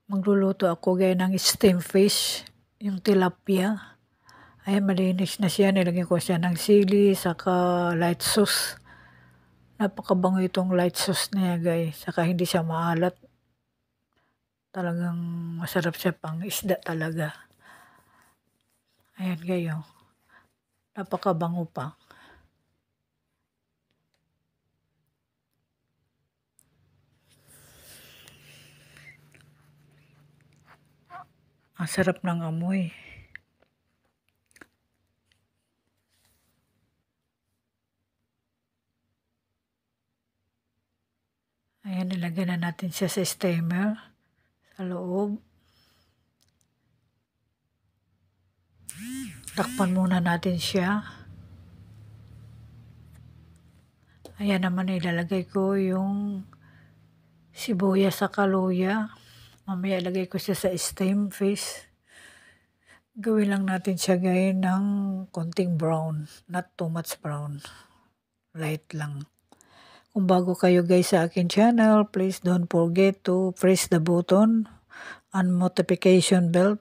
Magluluto ako gaya ng steam fish, yung tilapia. Ayan, malinis na siya. Nilagyan ko siya ng sili, saka light sauce. Napakabango itong light sauce niya guys. Saka hindi siya maalat. Talagang masarap siya pang isda talaga. Ayan gayo. Napakabango pa. Ang sarap ng amoy. Ayan, nilagyan na natin siya sa steamer sa loob. Takpan muna natin siya. Ayan naman, ilalagay ko yung sibuyas sa luya. Mamaya ilagay ko siya sa steam fish. Gawin lang natin siya gawin ng konting brown. Not too much brown. Light lang. Kung bago kayo guys sa akin channel, please don't forget to press the button and notification bell.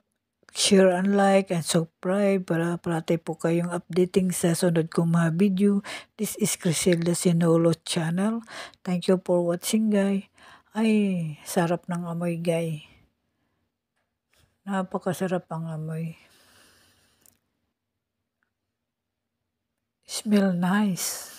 Share and like and subscribe para parati po kayong updating sa sunod kong mga video. This is Criselda Sinolo channel. Thank you for watching guys. Ay, sarap ng amoy guys. Napakasarap ang amoy. Smell nice.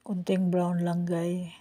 Kunting brown lang guys.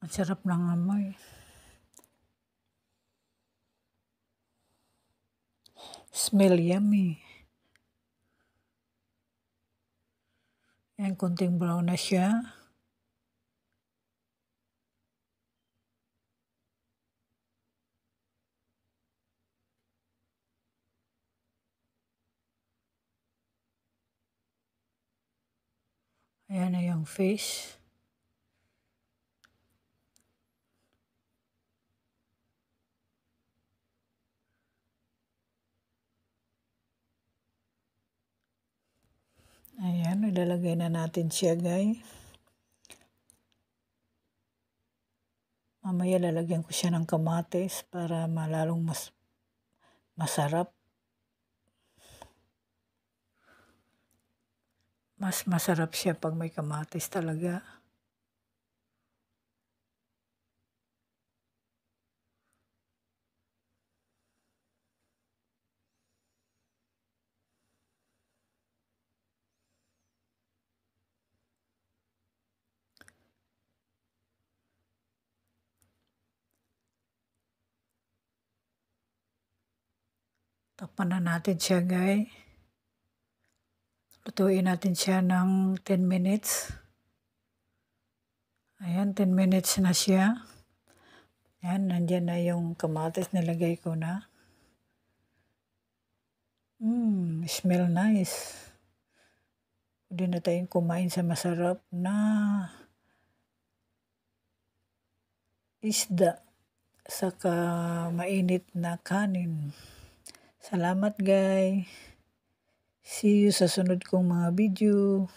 Ang sarap ng amoy. Smell yummy. Yan, kunting brown na siya. Ayan na yung fish. Ayan, ilalagay na natin siya guys. Mamaya lalagyan ko siya ng kamatis para malalong mas masarap. Mas masarap siya pag may kamatis talaga. Takpan na natin siya guys. Lutuin natin siya ng 10 minutes. Ayan, 10 minutes na siya. Ayan, nandyan na yung kamatis, nilagay ko na. Smell nice. Pwede na tayong kumain sa masarap na isda saka mainit na kanin. Salamat guys. See you sa sunod kong mga video.